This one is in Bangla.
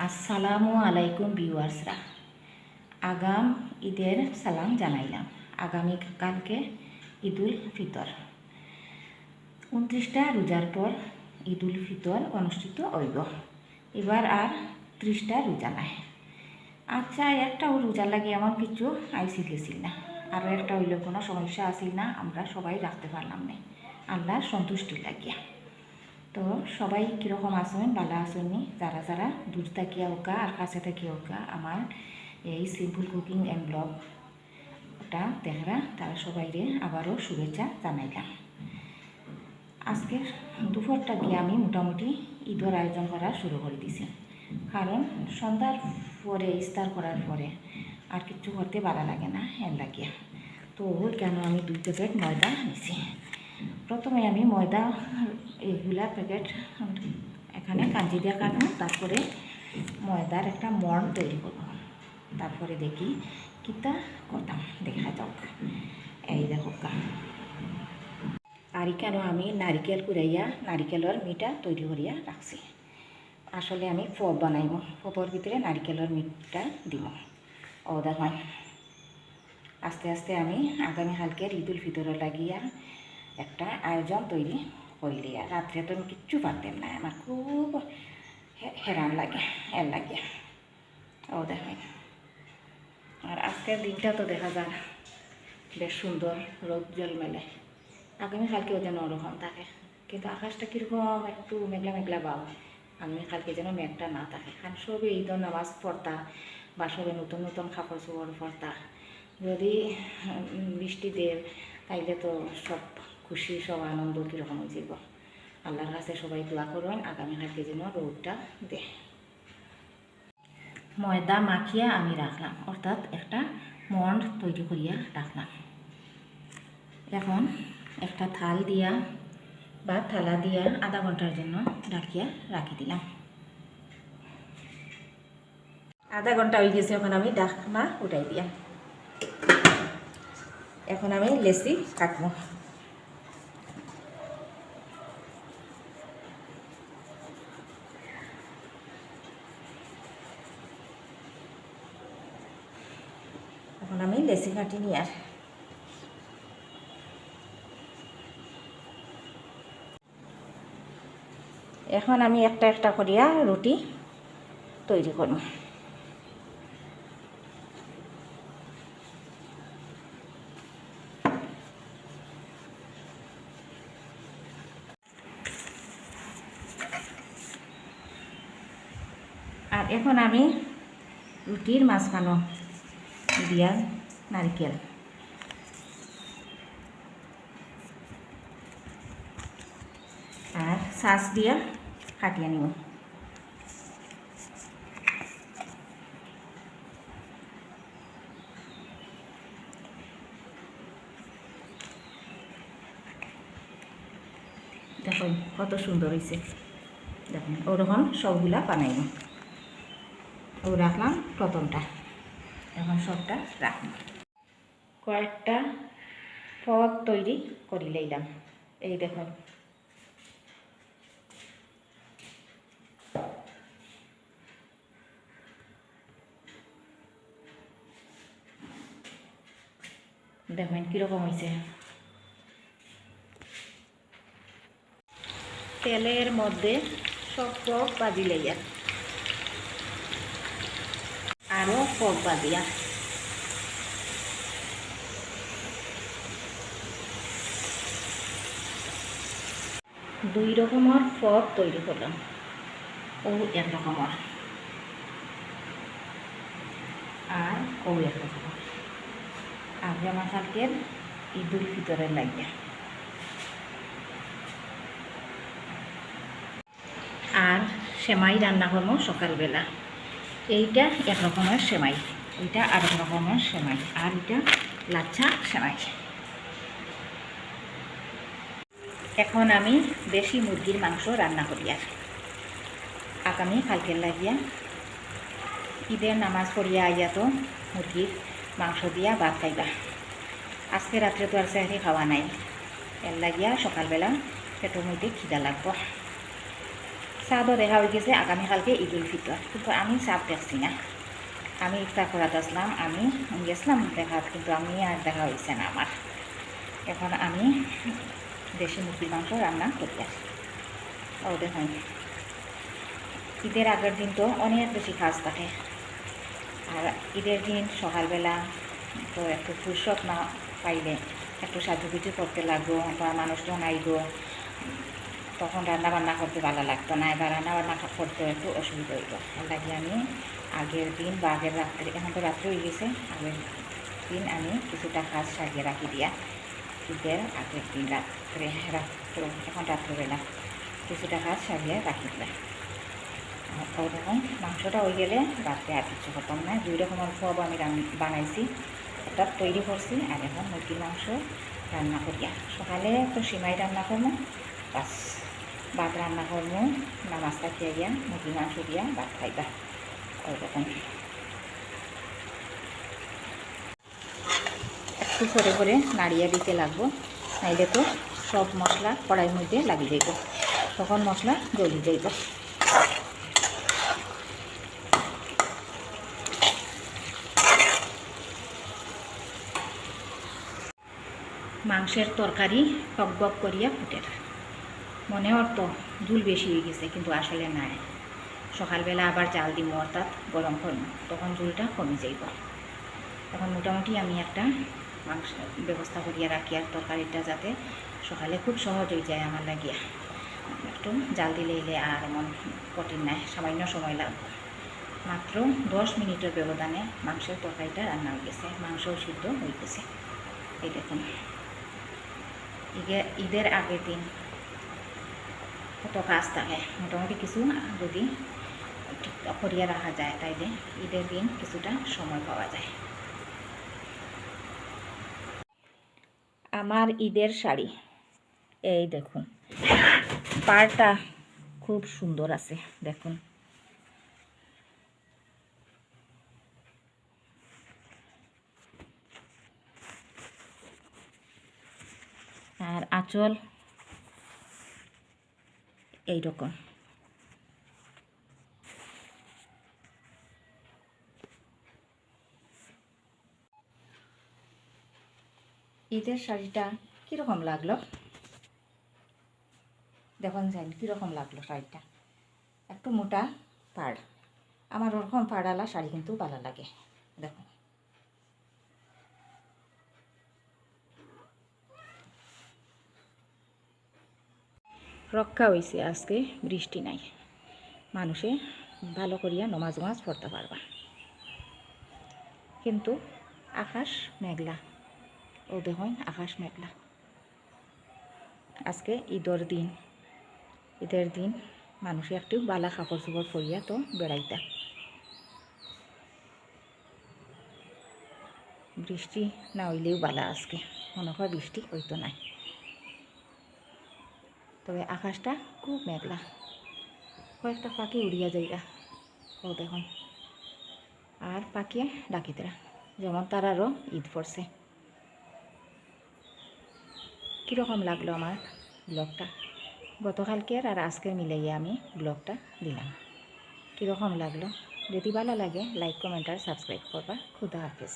আসসালামু আলাইকুম ভিউয়ার্সরা, আগাম ঈদের সালাম জানাইলাম। আগামীকালকে ঈদুল ফিতর, 29টা রোজার পর ঈদুল ফিতর অনুষ্ঠিত হইব। এবার আর 30টা রোজা নাই। আচ্ছা, একটাও রোজা লাগে এমন কিছু গেছিল না, আর একটা হইলে কোনো সমস্যা আসিল না, আমরা সবাই রাখতে পারলাম না আল্লাহর সন্তুষ্টি লাগিয়া। তো সবাই কীরকম আসেন, ভালো আসেননি? যারা যারা দূর থাকিয়া হোকা আর কাছে থাকিয়া হোকা আমার এই সিম্পল কুকিং অ্যান্ড ব্লগটা দেখরা, তারা সবাইরে আবারও শুভেচ্ছা জানাইলাম। আজকের দুপুরটা গিয়ে আমি মোটামুটি ঈদের আয়োজন করা শুরু করে দিছি, কারণ সন্ধ্যার পরে ইফতার করার পরে আর কিছু করতে ভালো লাগে না এর লাগিয়া। তো কেন আমি 2 প্যাকেট ময়দা নিছি। প্রথমে আমি ময়দা এইগুলা প্যাকেট এখানে কাঞ্জি দিয়ে কাটবো, তারপরে ময়দার একটা মর্ন তৈরি করব, তারপরে দেখি কিতা করতাম, দেখা যাক। এই দেখো আর কেন আমি নারিকেল কুড়াইয়া নারিকেলের মিঠা তৈরি করিয়া রাখছি। আসলে আমি ফপ বানাইব, ফপর ভিতরে নারিকেলের মিঠা দিব। ও দেখুন, আস্তে আস্তে আমি আগামীকালকের ঈদুল ফিতরের লাগিয়া একটা আয়োজন তৈরি করিলি। রাত্রে তো আমি কিচ্ছু পারতাম না, আমার খুব হেরান লাগে এর লাগিয়া। ও দেখেন, আর আজকের দিনটা তো দেখা যায় বেশ সুন্দর, রোদ জলমেলে। আগামীকালকেও যেন ওরকম থাকে, কিন্তু আকাশটা কীরকম একটু মেঘলা মেঘলা ভাব। আগামীকালকে যেন মেঘটা না থাকে, কারণ সবে ঈদের নামাজ পড়তা বা সবে নতুন নতুন কাপড় চোপড় পরতা। যদি বৃষ্টি দেয় তাইলে তো সব খুশি, সব আনন্দ কীরকম হয়ে যাব। আল্লাহর কাছে সবাই দোয়া করবেন আগামীকালকে যেন রোদটা দে। ময়দা মাখিয়া আমি রাখলাম, অর্থাৎ একটা মন্ড তৈরি করিয়া রাখলাম। এখন একটা থাল দিয়া বা থালা দিয়া আধা ঘন্টার জন্য রাখিয়া রাখি দিলাম। আধা ঘন্টা হয়ে গেছে, এখন আমি ঢাকনা উঠাই দিয়া। এখন আমি লেচি কাটবো। এখন আমি লেচি কাটি নি। আর এখন আমি একটা একটা করিয়া রুটি তৈরি করব। আর এখন আমি রুটির মাঝখানো দিয়া নারকেল আর সাস দিয়া কাটিয়ে নিব। দেখুন কত সুন্দর হয়েছে, দেখুন ওরকম সবগুলা বানাইব। ও রাখলাম প্রথমটা, এখন সবটা রাখলাম। কয়েকটা পদ তৈরি করে লইলাম। এই দেখুন, দেখুন কীরকম হয়েছে। তেলের মধ্যে সব পদ বাজি লইয়া আরও পদ বাজিয়া দুই রকমের পদ তৈরি করলাম। ও এক রকমের আর ও এক রকমের। আগামীকালকের ঈদুল ফিতরের লাগিয়া। আর সেমাই রান্না করবো সকালবেলা। এইটা এক রকমের সেমাই, এইটা আর এক রকমের সেমাই, আর এটা লাচ্ছা সেমাই। এখন আমি দেশি মুরগির মাংস রান্না করি। আর আগামীকালকের লাগিয়া ঈদের নামাজ পড়িয়া আইয়া তো মুরগির মাংস দিয়া ভাত খাইবা। আজকে রাত্রে তো আর সেহরি খাওয়া নাই, এর লাগিয়া সকালবেলা পেটের মধ্যে খিদা লাগবো। চাঁদও দেখা হয়ে গেছে আগামীকালকে ঈদ উল ফিতর, কিন্তু আমি চাঁদ দেখছি না। আমি ইফতার করাতে আসলাম, আমি গেছিলাম দেখা, কিন্তু আমি আর দেখা হয়েছে না আমার। এখন আমি দেশি মুরগির মাংস রান্না করি আর। ও দেখুন, ঈদের আগের দিন তো অনেক বেশি কাজ থাকে, আর ঈদের দিন সকালবেলা তো একটু ফুরসত না পাইলে একটু সাজুগুজু করতে লাগবো, বা মানুষজন আইব, তখন রান্না বান্না করতে ভালো লাগতো না, এবার রান্না বান্না করতে একটু অসুবিধা হইল। এর লাগে আমি আগের দিন বা আগের রাত্রে, এখন তো রাত্রে হয়ে গেছে, আগের দিন আমি কিছুটা কাজ সাজিয়ে রাখি দিয়া ঈদের আগের দিন রাত্রে এখন রাত্রেবেলা কিছুটা কাজ সাজিয়ে রাখি দিয়া। ওরকম মাংসটা হয়ে গেলে রাত্রে আর কিছু করতাম না। 2 রকমের খোয়াবো আমি বানাইছি, একটা তৈরি করছি, আর এখন মুরগির মাংস রান্না করিয়া। সকালে তো সিমাই রান্না করবো, বাস ভাত রান্না করবো, নামাজটা খেয়ে গিয়া মুরগির মাংস দিয়া ভাত খাইবা। ওইরকম একটু করে করে নাড়িয়ে দিতে লাগবো, নাইলে তো সব মশলা কড়াইয়ের মধ্যে লাগিয়ে যাইব, তখন মশলা জ্বলি যাইব। মাংসের তরকারি টক বক করিয়া ফুটের, মনে হতো ঝুল বেশি হয়ে গেছে, কিন্তু আসলে নাই। সকালবেলা আবার জাল দিব, অর্থাৎ গরম করব, তখন ঝুলটা কমে যাইব। এখন মোটামুটি আমি একটা মাংস ব্যবস্থা করিয়া রাখি, আর তরকারিটা যাতে সকালে খুব সহজ হয়ে যায় আমার লাগিয়া। একটু জাল দিলে আর এমন কঠিন নাই, সামান্য সময় লাগবে। মাত্র 10 মিনিটের ব্যবধানে মাংসের তরকারিটা রান্না হয়ে গেছে, মাংসও সিদ্ধ হয়ে গেছে। এই দেখুন, ঈদের আগের দিন কত কাজ থাকে, মোটামুটি কিছু যদি ঠিক করিয়া রাখা যায়, তাইলে ঈদের দিন কিছুটা সময় পাওয়া যায়। আমার ঈদের শাড়ি এই দেখুন, পাড়টা খুব সুন্দর আছে, দেখুন। আর আঁচল এইরকম। ঈদের শাড়িটা কীরকম লাগলো দেখুন, জানি কীরকম লাগলো শাড়িটা। একটু মোটা পাড়, আমার ওরকম পাড়ালা শাড়ি কিন্তু ভালো লাগে। দেখুন, রক্ষা হয়েছে, আজকে বৃষ্টি নাই, মানুষে ভালো করিয়া নমাজ পড়তে পারবা। কিন্তু আকাশ মেঘলা, ও দেখুন আকাশ মেঘলা। আজকে ঈদের দিন মানুষে একটু বালা কাপড় চোপড় পরিয়া তো বেড়াইতা। বৃষ্টি না হইলেও বালা, আজকে মনে হয় বৃষ্টি হইতো নাই, তবে আকাশটা খুব মেঘলা, কয়েকটা পাখি উড়িয়া যাইগা, ও দেখুন। আর পাখি ডাকিতেরা, যেমন তারারও ঈদ পড়ছে। কীরকম লাগলো আমার ব্লগটা, গতকালকের আর আজকের মিলাইয়া আমি ব্লগটা দিলাম। কীরকম লাগলো, যদি ভালো লাগে লাইক কমেন্ট আর সাবস্ক্রাইব করবা। খুদা হাফেজ।